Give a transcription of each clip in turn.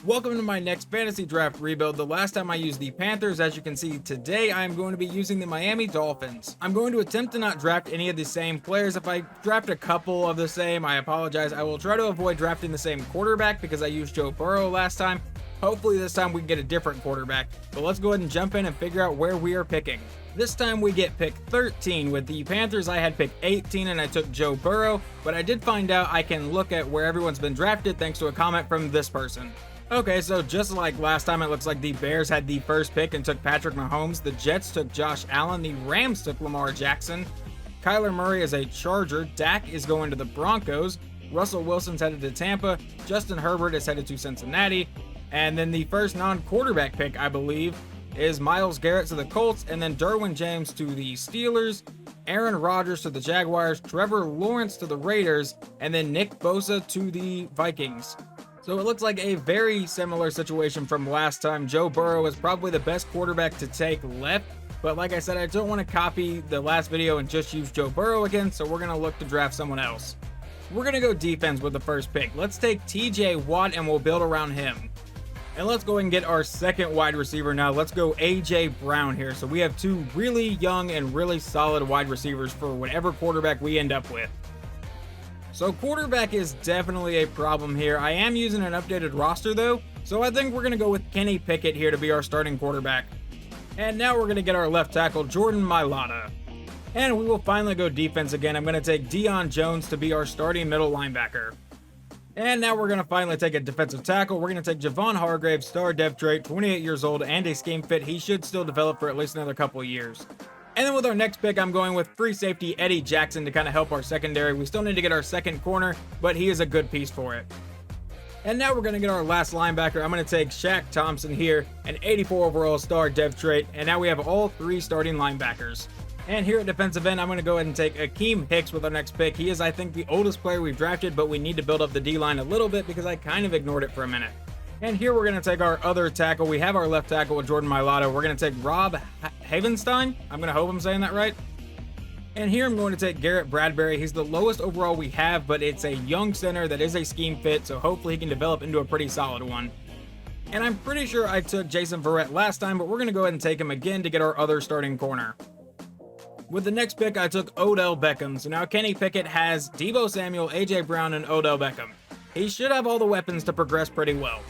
Welcome to my next fantasy draft rebuild. The last time I used the Panthers, as you can see today, I am going to be using the Miami Dolphins. I'm going to attempt to not draft any of the same players. If I draft a couple of the same, I apologize. I will try to avoid drafting the same quarterback because I used Joe Burrow last time. Hopefully this time we can get a different quarterback. But let's go ahead and jump in and figure out where we are picking. This time we get pick 13. With the Panthers, I had pick 18 and I took Joe Burrow, but I did find out I can look at where everyone's been drafted thanks to a comment from this person. Okay, so just like last time, it looks like the Bears had the first pick and took Patrick Mahomes. The Jets took Josh Allen. The Rams took Lamar Jackson. Kyler Murray is a Charger. Dak is going to the Broncos. Russell Wilson's headed to Tampa. Justin Herbert is headed to Cincinnati. And then the first non-quarterback pick, I believe, is Myles Garrett to the Colts, and then Derwin James to the Steelers, Aaron Rodgers to the Jaguars, Trevor Lawrence to the Raiders, and then Nick Bosa to the Vikings. So it looks like a very similar situation from last time. Joe Burrow is probably the best quarterback to take left, but like I said, I don't want to copy the last video and just use Joe Burrow again, so we're going to look to draft someone else. We're going to go defense with the first pick. Let's take TJ Watt and we'll build around him. And let's go and get our second wide receiver now. Let's go AJ Brown here. So we have two really young and really solid wide receivers for whatever quarterback we end up with. So quarterback is definitely a problem here. I am using an updated roster though, so I think we're going to go with Kenny Pickett here to be our starting quarterback. And now we're going to get our left tackle, Jordan Mailata. And we will finally go defense again. I'm going to take Deion Jones to be our starting middle linebacker. And now we're going to finally take a defensive tackle. We're going to take Javon Hargrave, star depth trait, 28 years old, and a scheme fit. He should still develop for at least another couple of years. And then with our next pick, I'm going with free safety Eddie Jackson to kind of help our secondary. We still need to get our second corner, but he is a good piece for it. And now we're going to get our last linebacker. I'm going to take Shaq Thompson here, an 84 overall star depth trait. And now we have all three starting linebackers. And here at defensive end, I'm going to go ahead and take Akeem Hicks with our next pick. He is, I think, the oldest player we've drafted, but we need to build up the D-line a little bit because I kind of ignored it for a minute. And here we're going to take our other tackle. We have our left tackle with Jordan Mailata. We're going to take Rob Havenstein. I'm going to hope I'm saying that right. And here I'm going to take Garrett Bradbury. He's the lowest overall we have, but it's a young center that is a scheme fit, so hopefully he can develop into a pretty solid one. And I'm pretty sure I took Jason Verrett last time, but we're going to go ahead and take him again to get our other starting corner. With the next pick, I took Odell Beckham. So now Kenny Pickett has Deebo Samuel, AJ Brown, and Odell Beckham. He should have all the weapons to progress pretty well.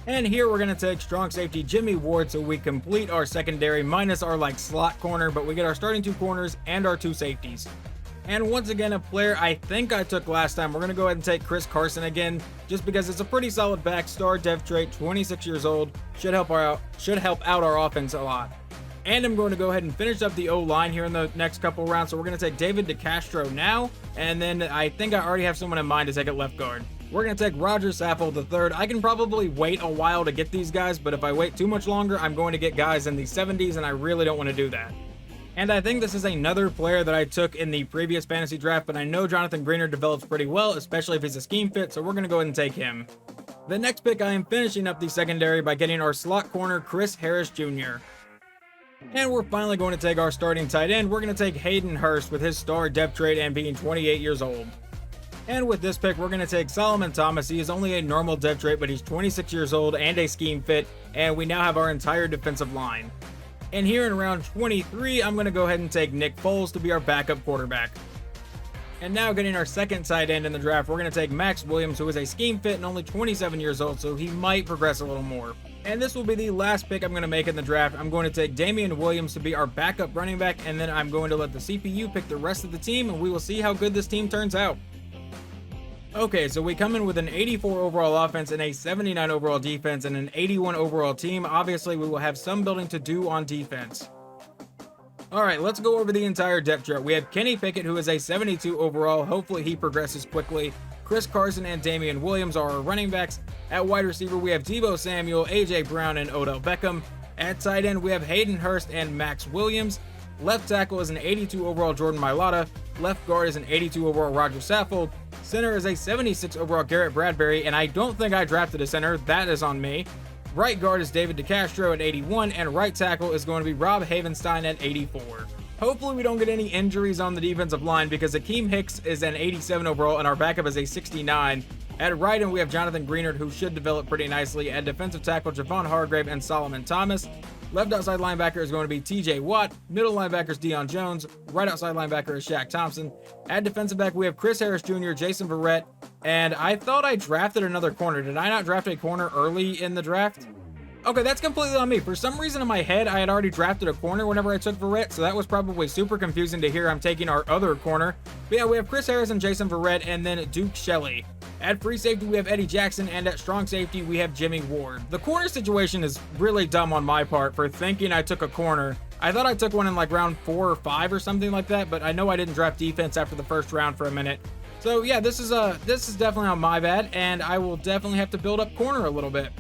And here we're going to take strong safety Jimmy Ward so we complete our secondary minus our slot corner, but we get our starting two corners and our two safeties. And once again, a player I think I took last time, we're going to go ahead and take Chris Carson again, just because it's a pretty solid back, star depth trait, 26 years old, should help out our offense a lot. And I'm going to go ahead and finish up the O-line here in the next couple rounds. So we're going to take David DeCastro now, and then I think I already have someone in mind to take at left guard. We're going to take Roger Saffold III. I can probably wait a while to get these guys, but if I wait too much longer, I'm going to get guys in the 70s, and I really don't want to do that. And I think this is another player that I took in the previous fantasy draft, but I know Jonathan Greener develops pretty well, especially if he's a scheme fit, so we're going to go ahead and take him. The next pick, I am finishing up the secondary by getting our slot corner, Chris Harris Jr. And we're finally going to take our starting tight end. We're going to take Hayden Hurst with his star depth trait and being 28 years old. And with this pick, we're going to take Solomon Thomas. He is only a normal depth trait, but he's 26 years old and a scheme fit, and we now have our entire defensive line. And here in round 23, I'm going to go ahead and take Nick Foles to be our backup quarterback. And now getting our second tight end in the draft, we're going to take Max Williams, who is a scheme fit and only 27 years old, so he might progress a little more. And this will be the last pick I'm going to make in the draft. I'm going to take Damian Williams to be our backup running back, and then I'm going to let the CPU pick the rest of the team, and we will see how good this team turns out. Okay, so we come in with an 84 overall offense and a 79 overall defense and an 81 overall team. Obviously, we will have some building to do on defense. Alright, let's go over the entire depth chart. We have Kenny Pickett, who is a 72 overall. Hopefully he progresses quickly. Chris Carson and Damian Williams are our running backs. At wide receiver, we have Deebo Samuel, AJ Brown, and Odell Beckham. At tight end, we have Hayden Hurst and Max Williams. Left tackle is an 82 overall Jordan Mailata. Left guard is an 82 overall Roger Saffold. Center is a 76 overall Garrett Bradbury, and I don't think I drafted a center. That is on me. Right guard is David DeCastro at 81, and right tackle is going to be Rob Havenstein at 84. Hopefully we don't get any injuries on the defensive line because Akeem Hicks is an 87 overall and our backup is a 69. At right end, we have Jonathan Greenard, who should develop pretty nicely. At defensive tackle, Javon Hargrave and Solomon Thomas. Left outside linebacker is going to be TJ Watt. Middle linebacker is Deion Jones. Right outside linebacker is Shaq Thompson. At defensive back, we have Chris Harris Jr., Jason Verrett, and I thought I drafted another corner. Did I not draft a corner early in the draft? Okay, that's completely on me. For some reason in my head, I had already drafted a corner whenever I took Verrett, so that was probably super confusing to hear I'm taking our other corner. But yeah, we have Chris Harris and Jason Verrett, and then Duke Shelley. At free safety, we have Eddie Jackson, and at strong safety, we have Jimmy Ward. The corner situation is really dumb on my part for thinking I took a corner. I thought I took one in like round 4 or 5 or something like that, but I know I didn't draft defense after the first round for a minute. So yeah, this is definitely on my bad, and I will definitely have to build up corner a little bit.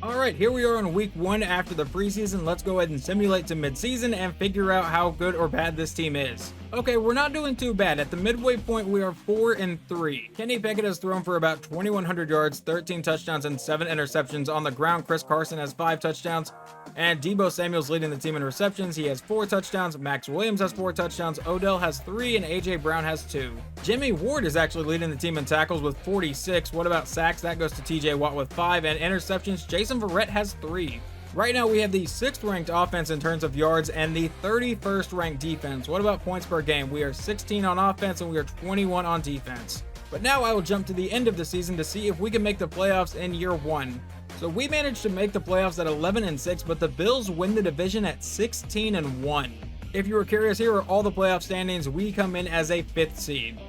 All right, here we are on week 1 after the preseason. Let's go ahead and simulate to midseason and figure out how good or bad this team is. Okay, we're not doing too bad. At the midway point, we are 4-3. Kenny Pickett has thrown for about 2,100 yards, 13 touchdowns, and 7 interceptions. On the ground, Chris Carson has 5 touchdowns, and Deebo Samuel's leading the team in receptions. He has 4 touchdowns. Max Williams has 4 touchdowns. Odell has 3, and AJ Brown has 2. Jimmy Ward is actually leading the team in tackles with 46. What about sacks? That goes to TJ Watt with 5, and interceptions, Jason Verrett has 3. Right now, we have the 6th ranked offense in terms of yards and the 31st ranked defense. What about points per game? We are 16 on offense and we are 21 on defense. But now I will jump to the end of the season to see if we can make the playoffs in year 1. So we managed to make the playoffs at 11-6, but the Bills win the division at 16-1. If you were curious, here are all the playoff standings. We come in as a 5th seed.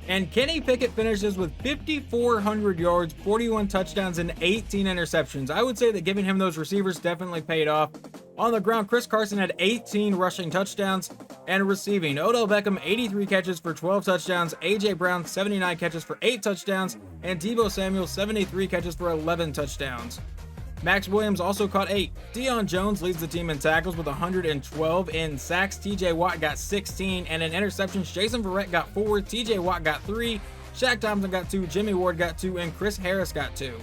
And Kenny Pickett finishes with 5,400 yards, 41 touchdowns, and 18 interceptions. I would say that giving him those receivers definitely paid off. On the ground, Chris Carson had 18 rushing touchdowns, and receiving, Odell Beckham 83 catches for 12 touchdowns, AJ Brown 79 catches for 8 touchdowns, and Deebo Samuel 73 catches for 11 touchdowns. Max Williams also caught 8. Deion Jones leads the team in tackles with 112. In sacks, TJ Watt got 16. And in interceptions, Jason Verrett got 4. TJ Watt got 3. Shaq Thompson got 2. Jimmy Ward got 2. And Chris Harris got 2.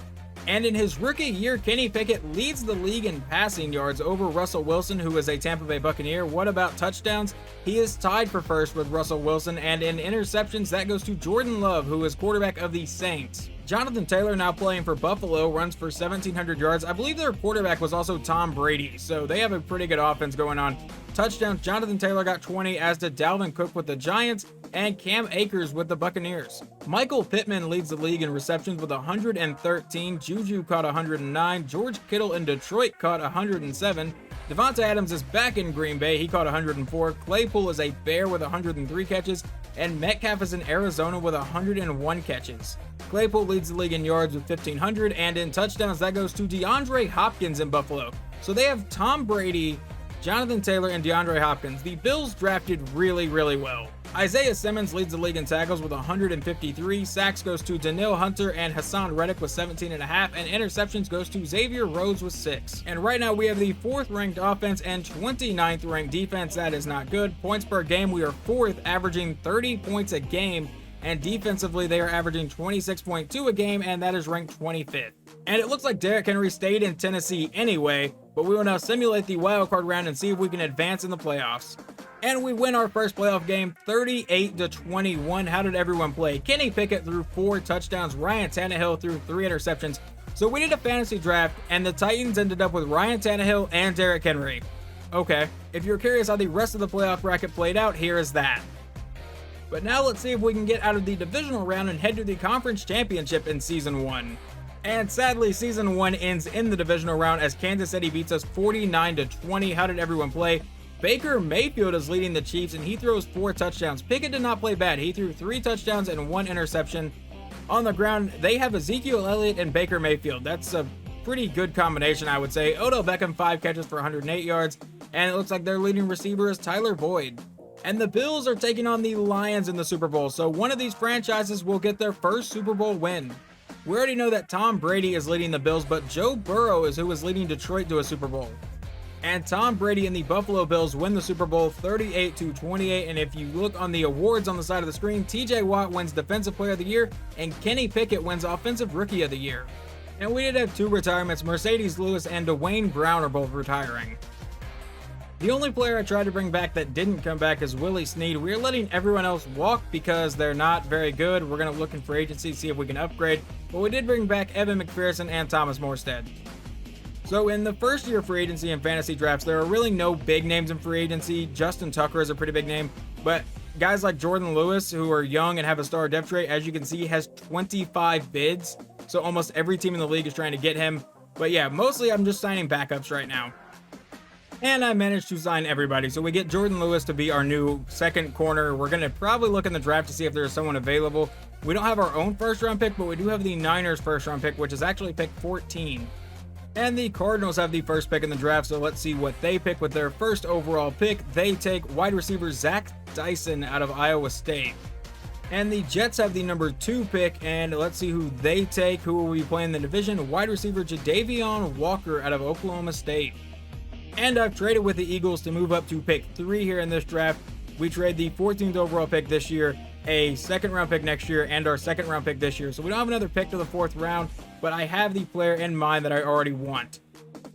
And in his rookie year, Kenny Pickett leads the league in passing yards over Russell Wilson, who is a Tampa Bay Buccaneer. What about touchdowns? He is tied for first with Russell Wilson. And in interceptions, that goes to Jordan Love, who is quarterback of the Saints. Jonathan Taylor, now playing for Buffalo, runs for 1,700 yards. I believe their quarterback was also Tom Brady, so they have a pretty good offense going on. Touchdowns, Jonathan Taylor got 20, as did Dalvin Cook with the Giants, and Cam Akers with the Buccaneers. Michael Pittman leads the league in receptions with 113. Juju caught 109. George Kittle in Detroit caught 107. Devonta Adams is back in Green Bay. He caught 104. Claypool is a Bear with 103 catches. And Metcalf is in Arizona with 101 catches. Claypool leads the league in yards with 1,500. And in touchdowns, that goes to DeAndre Hopkins in Buffalo. So they have Tom Brady, Jonathan Taylor, and DeAndre Hopkins. The Bills drafted really, really well. Isaiah Simmons leads the league in tackles with 153. Sacks goes to Daniil Hunter and Hassan Reddick with 17.5. And interceptions goes to Xavier Rhodes with 6. And right now we have the 4th ranked offense and 29th ranked defense. That is not good. Points per game, we are 4th, averaging 30 points a game. And defensively, they are averaging 26.2 a game, and that is ranked 25th. And it looks like Derrick Henry stayed in Tennessee anyway, but we will now simulate the wildcard round and see if we can advance in the playoffs. And we win our first playoff game 38-21. How did everyone play? Kenny Pickett threw 4 touchdowns. Ryan Tannehill threw 3 interceptions. So we did a fantasy draft, and the Titans ended up with Ryan Tannehill and Derrick Henry. Okay, if you're curious how the rest of the playoff bracket played out, here is that. But now let's see if we can get out of the divisional round and head to the conference championship in Season 1. And sadly, Season 1 ends in the divisional round as Kansas City beats us 49-20. How did everyone play? Baker Mayfield is leading the Chiefs, and he throws 4 touchdowns. Pickett did not play bad. He threw 3 touchdowns and 1 interception. On the ground, they have Ezekiel Elliott and Baker Mayfield. That's a pretty good combination, I would say. Odell Beckham, 5 catches for 108 yards. And it looks like their leading receiver is Tyler Boyd. And the Bills are taking on the Lions in the Super Bowl, so one of these franchises will get their first Super Bowl win. We already know that Tom Brady is leading the Bills, but Joe Burrow is who is leading Detroit to a Super Bowl. And Tom Brady and the Buffalo Bills win the Super Bowl 38-28, and if you look on the awards on the side of the screen, TJ Watt wins Defensive Player of the Year, and Kenny Pickett wins Offensive Rookie of the Year. And we did have 2 retirements. Mercedes Lewis and Dwayne Brown are both retiring. The only player I tried to bring back that didn't come back is Willie Snead. We're letting everyone else walk because they're not very good. We're going to look in free agency, see if we can upgrade. But we did bring back Evan McPherson and Thomas Morstead. So in the first year of free agency and fantasy drafts, there are really no big names in free agency. Justin Tucker is a pretty big name. But guys like Jordan Lewis, who are young and have a star depth rate, as you can see, has 25 bids. So almost every team in the league is trying to get him. But yeah, mostly I'm just signing backups right now. And I managed to sign everybody. So we get Jordan Lewis to be our new second corner. We're going to probably look in the draft to see if there's someone available. We don't have our own first round pick, but we do have the Niners first round pick, which is actually pick 14. And the Cardinals have the first pick in the draft, so let's see what they pick with their first overall pick. They take wide receiver Zach Dyson out of Iowa State. And the Jets have the number 2 pick, and let's see who they take. Who will be playing the division? Wide receiver Jadavion Walker out of Oklahoma State. And I've traded with the Eagles to move up to pick 3 here in this draft. We trade the 14th overall pick this year, a second round pick next year, and our second round pick this year. So we don't have another pick to the 4th round, but I have the player in mind that I already want.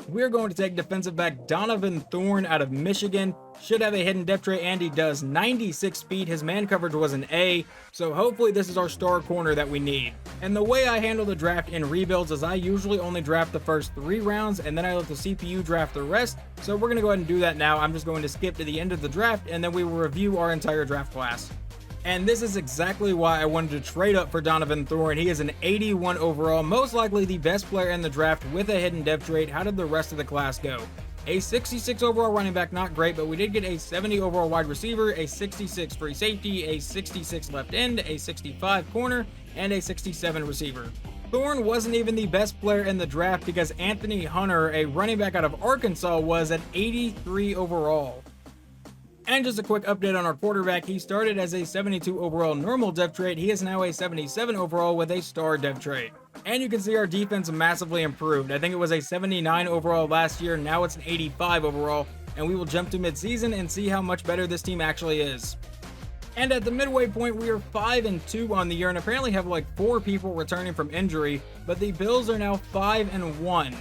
We're going to take defensive back Donovan Thorne out of Michigan. Should have a hidden depth trait, and he does. 96 speed. His man coverage was an A, so hopefully this is our star corner that we need. And the way I handle the draft in rebuilds is I usually only draft the first 3 rounds, and then I let the CPU draft the rest. So we're going to go ahead and do that now. I'm just going to skip to the end of the draft, and then we will review our entire draft class. And this is exactly why I wanted to trade up for Donovan Thorne. He is an 81 overall, most likely the best player in the draft with a hidden depth trait. How did the rest of the class go? A 66 overall running back, not great, but we did get a 70 overall wide receiver, a 66 free safety, a 66 left end, a 65 corner, and a 67 receiver. Thorne wasn't even the best player in the draft because Anthony Hunter, a running back out of Arkansas, was at 83 overall. And just a quick update on our quarterback, he started as a 72 overall normal depth trait. He is now a 77 overall with a star depth trait. And you can see our defense massively improved. I think it was a 79 overall last year, now it's an 85 overall, and we will jump to midseason and see how much better this team actually is. And at the midway point, we are 5-2 on the year and apparently have like 4 people returning from injury, but the Bills are now 5-1.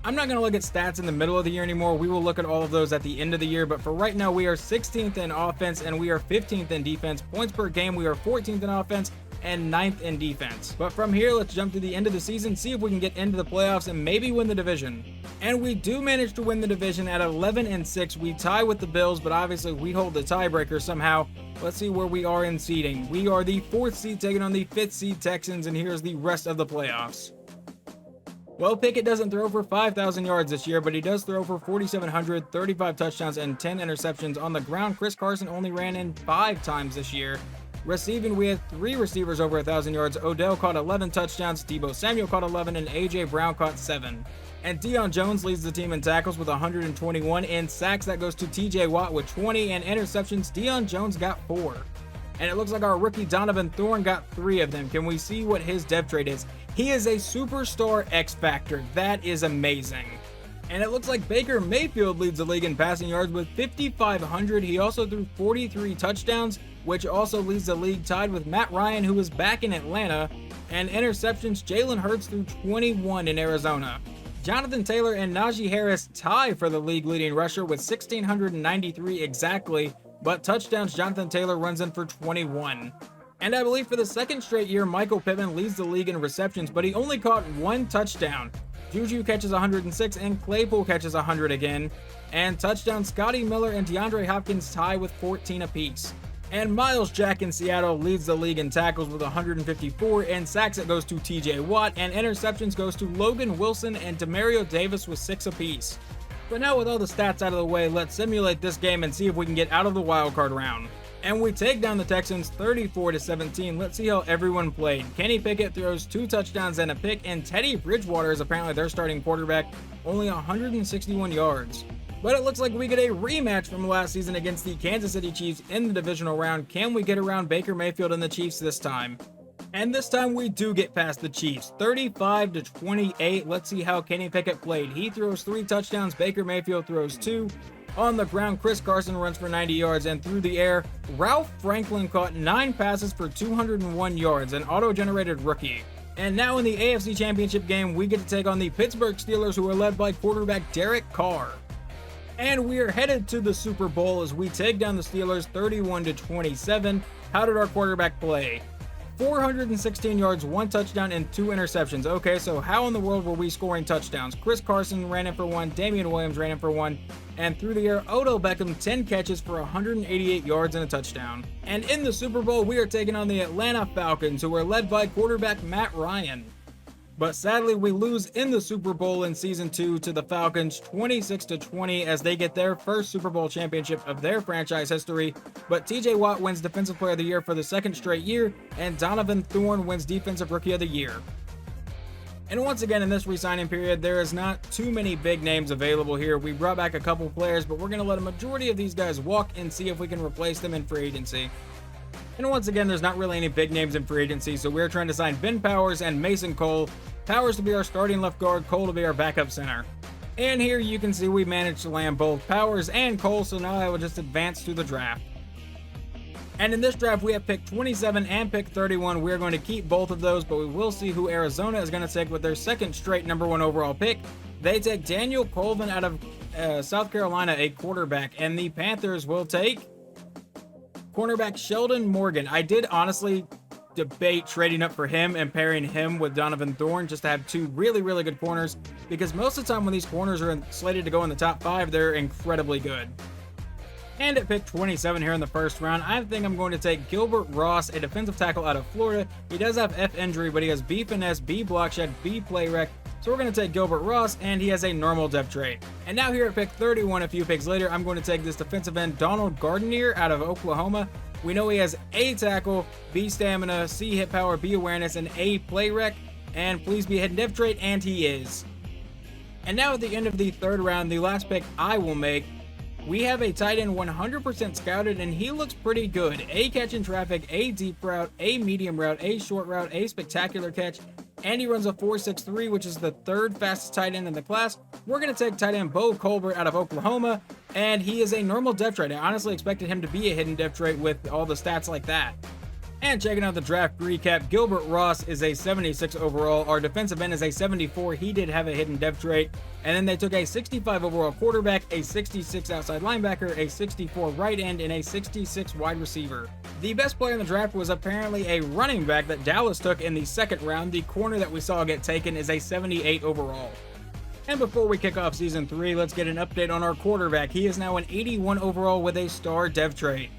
I'm not going to look at stats in the middle of the year anymore. We will look at all of those at the end of the year. But for right now, we are 16th in offense and we are 15th in defense. Points per game, we are 14th in offense and 9th in defense. But from here, let's jump to the end of the season, see if we can get into the playoffs and maybe win the division. And we do manage to win the division at 11-6. We tie with the Bills, but obviously we hold the tiebreaker somehow. Let's see where we are in seeding. We are the 4th seed taking on the 5th seed Texans, and here's the rest of the playoffs. Well, Pickett doesn't throw for 5,000 yards this year, but he does throw for 4,700, 35 touchdowns, and 10 interceptions. On the ground, Chris Carson only ran in 5 times this year. Receiving, we had 3 receivers over 1,000 yards. Odell caught 11 touchdowns, Deebo Samuel caught 11, and A.J. Brown caught 7. And Deion Jones leads the team in tackles with 121. In sacks, that goes to T.J. Watt with 20. And interceptions, Deion Jones got 4. And it looks like our rookie Donovan Thorne got 3 of them. Can we see what his depth trait is? He is a superstar X Factor. That is amazing. And it looks like Baker Mayfield leads the league in passing yards with 5,500. He also threw 43 touchdowns, which also leads the league tied with Matt Ryan, who is back in Atlanta. And interceptions, Jalen Hurts threw 21 in Arizona. Jonathan Taylor and Najee Harris tie for the league leading rusher with 1,693 exactly. But touchdowns, Jonathan Taylor runs in for 21. And I believe for the second straight year, Michael Pittman leads the league in receptions, but he only caught 1 touchdown. Juju catches 106 and Claypool catches 100 again. And touchdown, Scotty Miller and DeAndre Hopkins tie with 14 apiece. And Miles Jack in Seattle leads the league in tackles with 154, and sacks it goes to TJ Watt, and interceptions goes to Logan Wilson and Demario Davis with 6 apiece. But now with all the stats out of the way, let's simulate this game and see if we can get out of the wildcard round. And we take down the Texans 34-17. Let's see how everyone played. Kenny Pickett throws 2 touchdowns and a pick, and Teddy Bridgewater is apparently their starting quarterback, only 161 yards. But it looks like we get a rematch from last season against the Kansas City Chiefs in the divisional round. Can we get around Baker Mayfield and the Chiefs this time? And this time we do get past the Chiefs, 35-28. Let's see how Kenny Pickett played. He throws 3 touchdowns, Baker Mayfield throws 2. On the ground, Chris Carson runs for 90 yards, and through the air, Ralph Franklin caught 9 passes for 201 yards, an auto-generated rookie. And now in the AFC Championship game, we get to take on the Pittsburgh Steelers, who are led by quarterback Derek Carr. And we are headed to the Super Bowl as we take down the Steelers 31-27. How did our quarterback play? 416 yards, 1 touchdown, and 2 interceptions. Okay, so how in the world were we scoring touchdowns? Chris Carson ran in for 1, Damian Williams ran in for 1, and through the air, Odell Beckham 10 catches for 188 yards and a touchdown. And in the Super Bowl, we are taking on the Atlanta Falcons, who are led by quarterback Matt Ryan. But sadly, we lose in the Super Bowl in Season 2 to the Falcons 26-20 as they get their first Super Bowl championship of their franchise history. But TJ Watt wins Defensive Player of the Year for the second straight year, and Donovan Thorne wins Defensive Rookie of the Year. And once again, in this re-signing period, there is not too many big names available here. We brought back a couple players, but we're going to let a majority of these guys walk and see if we can replace them in free agency. And once again, there's not really any big names in free agency, so we're trying to sign Ben Powers and Mason Cole. Powers to be our starting left guard, Cole to be our backup center. And here you can see we managed to land both Powers and Cole, so now I will just advance to the draft. And in this draft, we have pick 27 and pick 31. We're going to keep both of those, but we will see who Arizona is going to take with their second straight #1 overall pick. They take Daniel Colvin out of South Carolina, a quarterback, and the Panthers will take cornerback Sheldon Morgan. I did honestly debate trading up for him and pairing him with Donovan Thorne just to have two really, really good corners, because most of the time when these corners are slated to go in the top 5, they're incredibly good. And at pick 27 here in the first round, I think I'm going to take Gilbert Ross, a defensive tackle out of Florida. He does have F injury, but he has B finesse, B block shed, B play rec. So we're going to take Gilbert Ross, and he has a normal depth trait. And now here at pick 31, a few picks later, I'm going to take this defensive end Donald Gardner out of Oklahoma. We know he has A tackle, B stamina, C hit power, B awareness, and A play rec. And please be a hidden depth trait, and he is. And now at the end of the third round, the last pick I will make, we have a tight end 100% scouted, and he looks pretty good. A catch in traffic, A deep route, A medium route, A short route, A spectacular catch, and he runs a 4.63, which is the third fastest tight end in the class. We're going to take tight end Bo Colbert out of Oklahoma, and he is a normal depth trait. I honestly expected him to be a hidden depth trait with all the stats like that. And checking out the draft recap, Gilbert Ross is a 76 overall. Our defensive end is a 74. He did have a hidden depth trait. And then they took a 65 overall quarterback, a 66 outside linebacker, a 64 right end, and a 66 wide receiver. The best player in the draft was apparently a running back that Dallas took in the second round. The corner that we saw get taken is a 78 overall. And before we kick off Season 3, let's get an update on our quarterback. He is now an 81 overall with a star dev trait.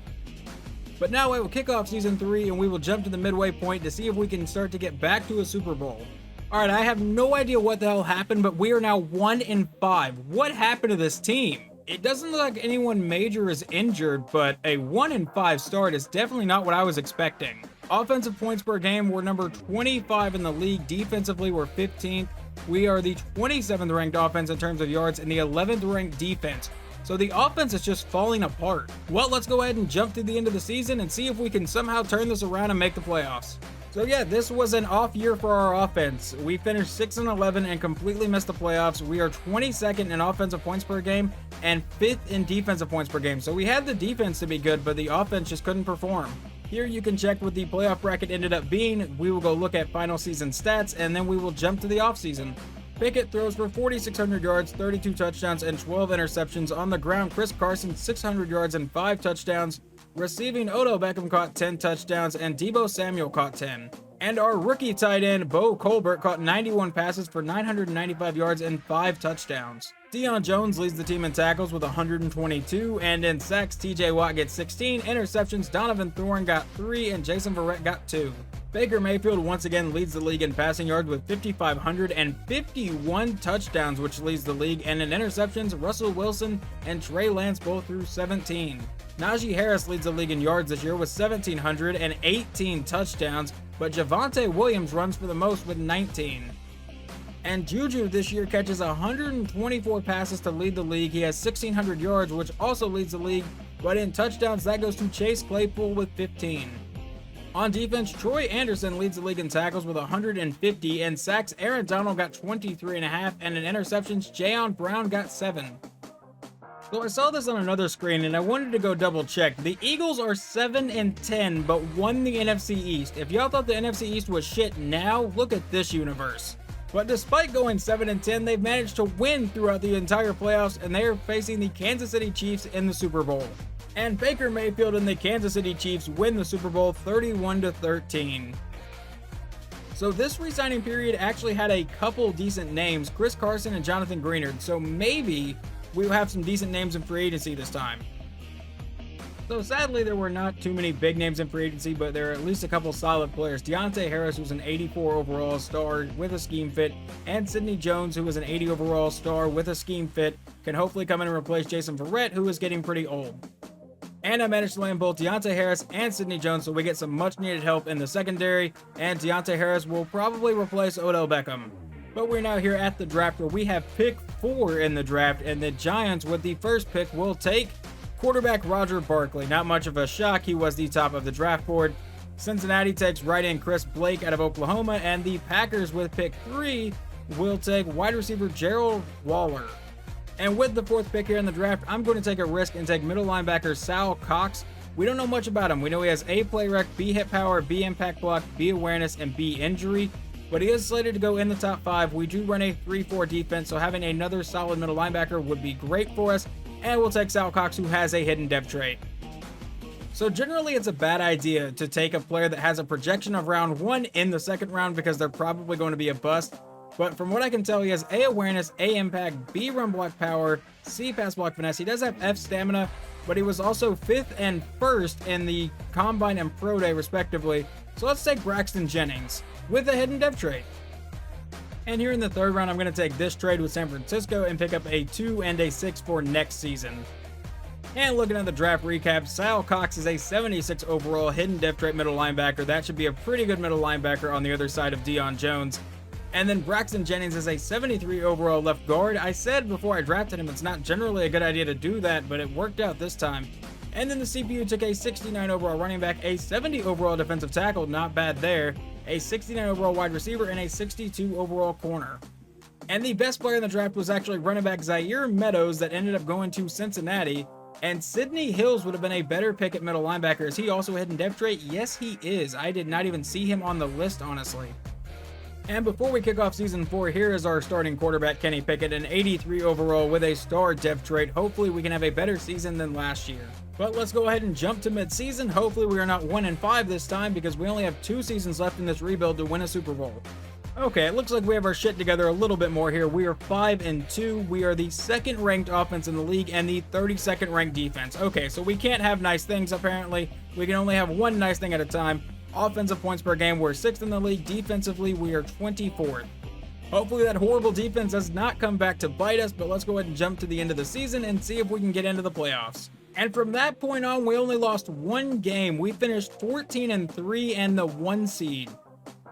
But now I will kick off Season 3 and we will jump to the midway point to see if we can start to get back to a Super Bowl. Alright, I have no idea what the hell happened, but we are now 1-5. What happened to this team? It doesn't look like anyone major is injured, but a 1-5 start is definitely not what I was expecting. Offensive points per game, we're number 25 in the league. Defensively, we're 15th. We are the 27th ranked offense in terms of yards and the 11th ranked defense. So the offense is just falling apart. Well, let's go ahead and jump to the end of the season and see if we can somehow turn this around and make the playoffs. So yeah, this was an off year for our offense. We finished 6-11 and completely missed the playoffs. We are 22nd in offensive points per game and 5th in defensive points per game. So we had the defense to be good, but the offense just couldn't perform. Here you can check what the playoff bracket ended up being. We will go look at final season stats, and then we will jump to the offseason. Pickett throws for 4,600 yards, 32 touchdowns, and 12 interceptions. On the ground, Chris Carson, 600 yards and 5 touchdowns. Receiving, Odell Beckham caught 10 touchdowns, and Deebo Samuel caught 10. And our rookie tight end, Bo Colbert, caught 91 passes for 995 yards and 5 touchdowns. Deion Jones leads the team in tackles with 122, and in sacks, TJ Watt gets 16, interceptions, Donovan Thorne got 3, and Jason Verrett got 2. Baker Mayfield once again leads the league in passing yards with 5,551 touchdowns, which leads the league, and in interceptions, Russell Wilson and Trey Lance both threw 17. Najee Harris leads the league in yards this year with 1,718 touchdowns, but Javonte Williams runs for the most with 19. And Juju this year catches 124 passes to lead the league. He has 1,600 yards, which also leads the league, but in touchdowns, that goes to Chase Claypool with 15. On defense, Troy Anderson leads the league in tackles with 150, and sacks, Aaron Donald got 23.5, and in interceptions, Jayon Brown got 7. So I saw this on another screen and I wanted to go double check. The Eagles are 7-10 but won the NFC East. If y'all thought the NFC East was shit now, look at this universe. But despite going 7-10, they've managed to win throughout the entire playoffs, and they are facing the Kansas City Chiefs in the Super Bowl. And Baker Mayfield and the Kansas City Chiefs win the Super Bowl 31-13. So this re-signing period actually had a couple decent names, Chris Carson and Jonathan Greenard, so maybe we'll have some decent names in free agency this time. So sadly, there were not too many big names in free agency, but there are at least a couple solid players. Deontay Harris, who's an 84 overall star with a scheme fit, and Sidney Jones, who was an 80 overall star with a scheme fit, can hopefully come in and replace Jason Verrett, who is getting pretty old. And I managed to land both Deontay Harris and Sidney Jones, so we get some much needed help in the secondary, and Deontay Harris will probably replace Odell Beckham. But we're now here at the draft where we have pick 4 in the draft, and the Giants with the first pick will take quarterback Roger Barkley. Not much of a shock, he was the top of the draft board. Cincinnati takes right end Chris Blake out of Oklahoma, and the Packers with pick 3 will take wide receiver Gerald Waller. And with the 4th pick here in the draft, I'm going to take a risk and take middle linebacker Sal Cox. We don't know much about him. We know he has A, play rec, B, hit power, B, impact block, B, awareness, and B, injury. But he is slated to go in the top 5. We do run a 3-4 defense, so having another solid middle linebacker would be great for us. And we'll take Sal Cox, who has a hidden depth trait. So generally, it's a bad idea to take a player that has a projection of round 1 in the 2nd round because they're probably going to be a bust. But from what I can tell, he has A, awareness, A, impact, B, run block power, C, pass block finesse. He does have F, stamina, but he was also 5th and 1st in the Combine and Pro Day, respectively. So let's take Braxton Jennings with a hidden depth trait. And here in the 3rd round, I'm going to take this trade with San Francisco and pick up a 2 and a 6 for next season. And looking at the draft recap, Sal Cox is a 76 overall hidden depth trait middle linebacker. That should be a pretty good middle linebacker on the other side of Deion Jones. And then Braxton Jennings is a 73 overall left guard. I said before I drafted him, it's not generally a good idea to do that, but it worked out this time. And then the CPU took a 69 overall running back, a 70 overall defensive tackle, not bad there, a 69 overall wide receiver, and a 62 overall corner. And the best player in the draft was actually running back Zaire Meadows that ended up going to Cincinnati. And Sidney Hills would have been a better pick at middle linebacker. Is he also a hidden depth trait? Yes, he is. I did not even see him on the list, honestly. And before we kick off season 4, here is our starting quarterback, Kenny Pickett, an 83 overall with a star depth trait. Hopefully we can have a better season than last year. But let's go ahead and jump to mid-season. Hopefully we are not 1-5 this time because we only have 2 seasons left in this rebuild to win a Super Bowl. Okay, it looks like we have our shit together a little bit more here. We are 5-2. We are the 2nd ranked offense in the league and the 32nd ranked defense. Okay, so we can't have nice things apparently. We can only have one nice thing at a time. Offensive points per game, we're 6th in the league. Defensively, we are 24th. Hopefully that horrible defense does not come back to bite us, but let's go ahead and jump to the end of the season and see if we can get into the playoffs. And from that point on, we only lost 1 game. We finished 14-3 and the 1 seed.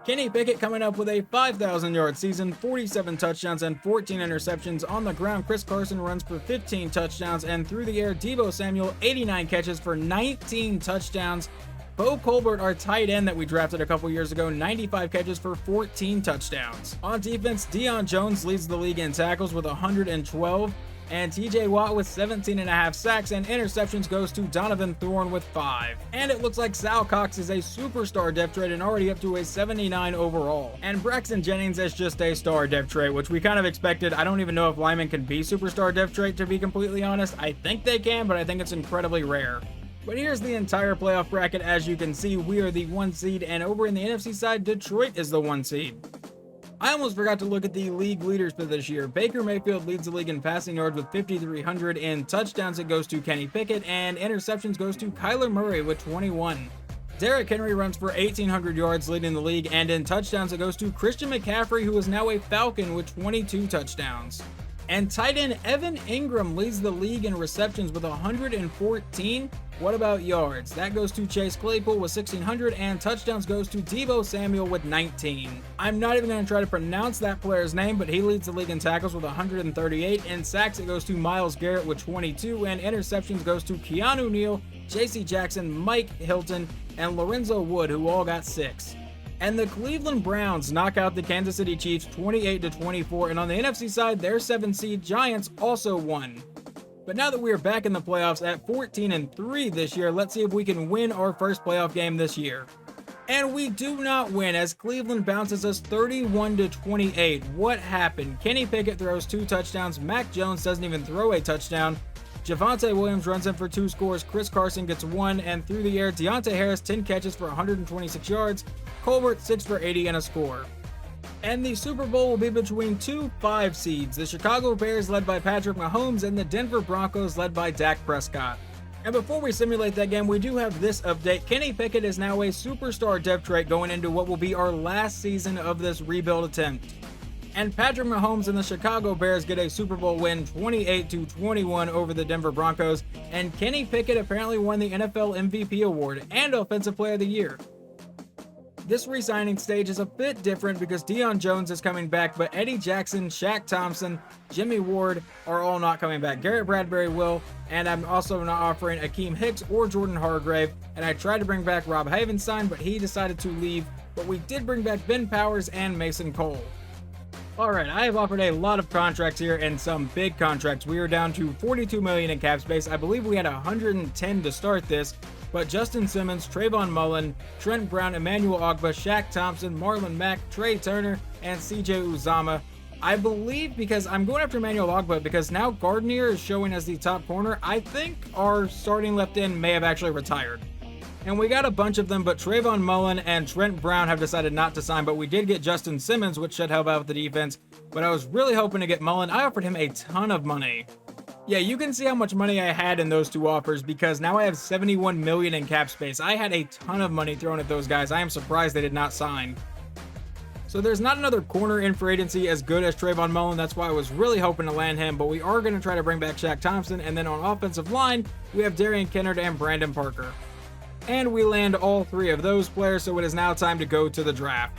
Kenny Pickett coming up with a 5,000-yard season, 47 touchdowns and 14 interceptions. On the ground, Chris Carson runs for 15 touchdowns, and through the air, Deebo Samuel, 89 catches for 19 touchdowns. Bo Colbert, our tight end that we drafted a couple years ago, 95 catches for 14 touchdowns. On defense, Deion Jones leads the league in tackles with 112, and TJ Watt with 17.5 sacks, and interceptions goes to Donovan Thorne with 5. And it looks like Sal Cox is a superstar depth trait and already up to a 79 overall. And Braxton Jennings is just a star depth trait, which we kind of expected. I don't even know if linemen can be superstar depth trait, to be completely honest. I think they can, but I think it's incredibly rare. But here's the entire playoff bracket. As you can see, we are the 1 seed, and over in the NFC side, Detroit is the 1 seed. I almost forgot to look at the league leaders for this year. Baker Mayfield leads the league in passing yards with 5,300. In touchdowns, it goes to Kenny Pickett, and interceptions goes to Kyler Murray with 21. Derrick Henry runs for 1,800 yards, leading the league, and in touchdowns, it goes to Christian McCaffrey, who is now a Falcon with 22 touchdowns. And tight end Evan Ingram leads the league in receptions with 114. What about yards? That goes to Chase Claypool with 1,600, and touchdowns goes to Deebo Samuel with 19. I'm not even going to try to pronounce that player's name, but he leads the league in tackles with 138. In sacks, it goes to Myles Garrett with 22, and interceptions goes to Keanu Neal, J.C. Jackson, Mike Hilton, and Lorenzo Wood, who all got 6. And the Cleveland Browns knock out the Kansas City Chiefs 28-24, and on the NFC side, their 7 seed Giants also won. But now that we are back in the playoffs at 14-3 this year, let's see if we can win our first playoff game this year. And we do not win as Cleveland bounces us 31-28. What happened? Kenny Pickett throws 2 touchdowns. Mac Jones doesn't even throw a touchdown. Javonte Williams runs in for 2 scores. Chris Carson gets 1. And through the air, Deontay Harris 10 catches for 126 yards. Colbert 6 for 80 and a score. And the Super Bowl will be between 2 5 seeds. The Chicago Bears led by Patrick Mahomes and the Denver Broncos led by Dak Prescott. And before we simulate that game, we do have this update. Kenny Pickett is now a superstar depth trait going into what will be our last season of this rebuild attempt. And Patrick Mahomes and the Chicago Bears get a Super Bowl win 28-21 over the Denver Broncos. And Kenny Pickett apparently won the NFL MVP award and Offensive Player of the Year. This re-signing stage is a bit different because Deion Jones is coming back, but Eddie Jackson, Shaq Thompson, Jimmy Ward are all not coming back. Garrett Bradbury will, and I'm also not offering Akeem Hicks or Jordan Hargrave. And I tried to bring back Rob Havenstein, but he decided to leave. But we did bring back Ben Powers and Mason Cole. Alright, I have offered a lot of contracts here and some big contracts. We are down to $42 million in cap space. I believe we had 110 to start this. But Justin Simmons, Trayvon Mullen, Trent Brown, Emmanuel Ogbah, Shaq Thompson, Marlon Mack, Trey Turner, and CJ Uzama. I believe because I'm going after Emmanuel Ogbah because now Gardner is showing as the top corner. I think our starting left end may have actually retired. And we got a bunch of them, but Trayvon Mullen and Trent Brown have decided not to sign, but we did get Justin Simmons, which should help out with the defense. But I was really hoping to get Mullen. I offered him a ton of money. Yeah, you can see how much money I had in those 2 offers because now I have $71 million in cap space. I had a ton of money thrown at those guys. I am surprised they did not sign. So there's not another corner in free agency as good as Trayvon Mullen. That's why I was really hoping to land him, but we are going to try to bring back Shaq Thompson. And then on offensive line, we have Darian Kennard and Brandon Parker. And we land all 3 of those players, so it is now time to go to the draft.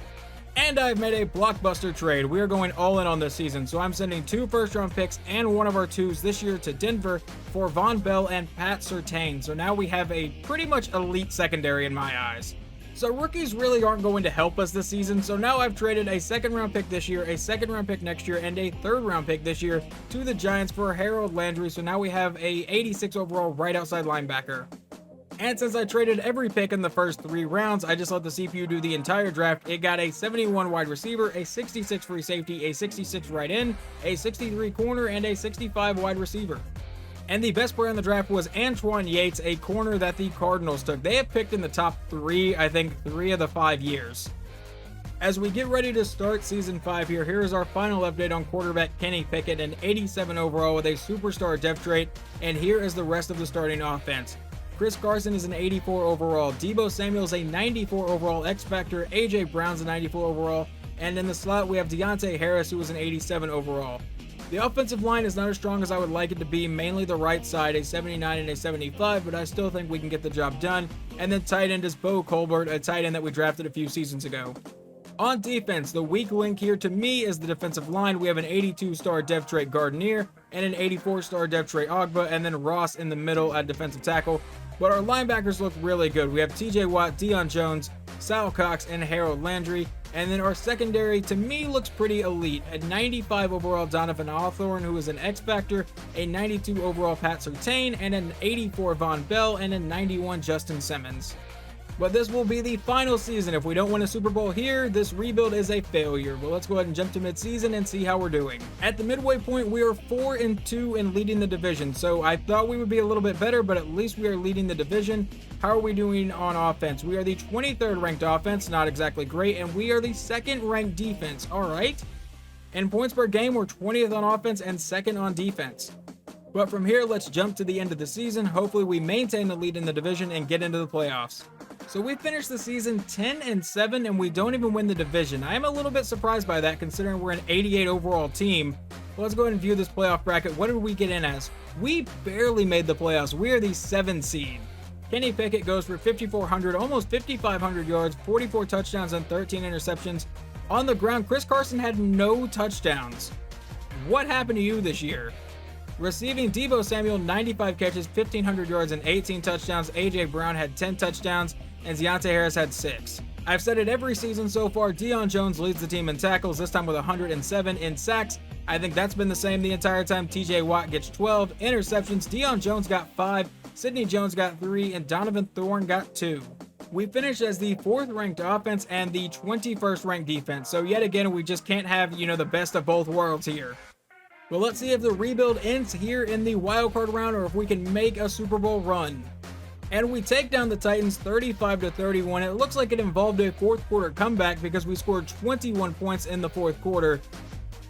And I've made a blockbuster trade. We are going all in on this season, so I'm sending 2 first-round picks and one of our 2s this year to Denver for Von Bell and Pat Surtain. So now we have a pretty much elite secondary in my eyes. So rookies really aren't going to help us this season, so now I've traded a 2nd-round pick this year, a 2nd-round pick next year, and a 3rd-round pick this year to the Giants for Harold Landry. So now we have a 86 overall right outside linebacker. And since I traded every pick in the first 3 rounds, I just let the CPU do the entire draft. It got a 71 wide receiver, a 66 free safety, a 66 right end, a 63 corner, and a 65 wide receiver. And the best player in the draft was Antoine Yates, a corner that the Cardinals took. They have picked in the top 3, I think 3 of the 5 years. As we get ready to start season 5 here is our final update on quarterback Kenny Pickett, an 87 overall with a superstar depth trait, and here is the rest of the starting offense. Chris Carson is an 84 overall, Deebo Samuel's a 94 overall X-Factor, AJ Brown's a 94 overall, and in the slot we have Deontay Harris who is an 87 overall. The offensive line is not as strong as I would like it to be, mainly the right side, a 79 and a 75, but I still think we can get the job done. And then tight end is Bo Colbert, a tight end that we drafted a few seasons ago. On defense, the weak link here to me is the defensive line. We have an 82-star depth trait Gardner and an 84-star depth trait Ogbah, and then Ross in the middle at defensive tackle. But our linebackers look really good. We have TJ Watt, Deion Jones, Sal Cox, and Harold Landry. And then our secondary, to me, looks pretty elite. At 95 overall, Donovan Hawthorne, who is an X-Factor, a 92 overall Pat Surtain, and an 84 Von Bell, and a 91 Justin Simmons. But this will be the final season. If we don't win a Super Bowl here, this rebuild is a failure. But let's go ahead and jump to mid-season and see how we're doing. At the midway point, we are 4-2 and leading the division. So I thought we would be a little bit better, but at least we are leading the division. How are we doing on offense? We are the 23rd ranked offense, not exactly great, and we are the 2nd ranked defense. All right. In points per game, we're 20th on offense and 2nd on defense. But from here, let's jump to the end of the season. Hopefully we maintain the lead in the division and get into the playoffs. So we finished the season 10-7 and we don't even win the division. I am a little bit surprised by that considering we're an 88 overall team. Let's go ahead and view this playoff bracket. What did we get in as? We barely made the playoffs. We are the 7 seed. Kenny Pickett goes for 5,400, almost 5,500 yards, 44 touchdowns and 13 interceptions. On the ground, Chris Carson had no touchdowns. What happened to you this year? Receiving, Deebo Samuel, 95 catches, 1,500 yards, and 18 touchdowns. AJ Brown had 10 touchdowns, and Deontay Harris had 6. I've said it every season so far, Deion Jones leads the team in tackles, this time with 107 in sacks. I think that's been the same the entire time. TJ Watt gets 12 interceptions. Deion Jones got 5, Sidney Jones got 3, and Donovan Thorne got 2. We finished as the 4th ranked offense and the 21st ranked defense. So yet again, we just can't have, the best of both worlds here. Well, let's see if the rebuild ends here in the wildcard round or if we can make a Super Bowl run. And we take down the Titans 35-31. It looks like it involved a fourth quarter comeback because we scored 21 points in the fourth quarter.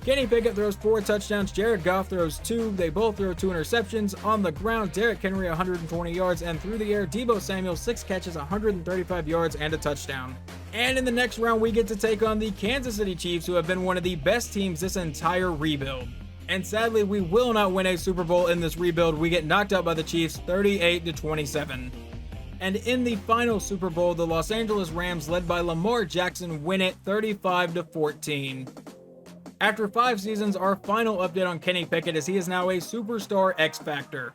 Kenny Pickett throws 4 touchdowns. Jared Goff throws 2. They both throw 2 interceptions. On the ground, Derrick Henry 120 yards. And through the air, Deebo Samuel 6 catches, 135 yards, and a touchdown. And in the next round, we get to take on the Kansas City Chiefs, who have been one of the best teams this entire rebuild. And sadly, we will not win a Super Bowl in this rebuild. We get knocked out by the Chiefs 38-27. And in the final Super Bowl, the Los Angeles Rams, led by Lamar Jackson, win it 35-14. After 5 seasons, our final update on Kenny Pickett is he is now a superstar X Factor.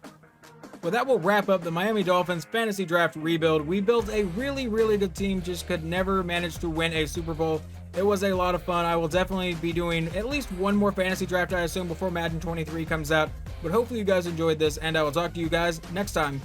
Well, that will wrap up the Miami Dolphins fantasy draft rebuild. We built a really, really good team, just could never manage to win a Super Bowl. It was a lot of fun. I will definitely be doing at least one more fantasy draft, I assume, before Madden 23 comes out. But hopefully you guys enjoyed this, and I will talk to you guys next time.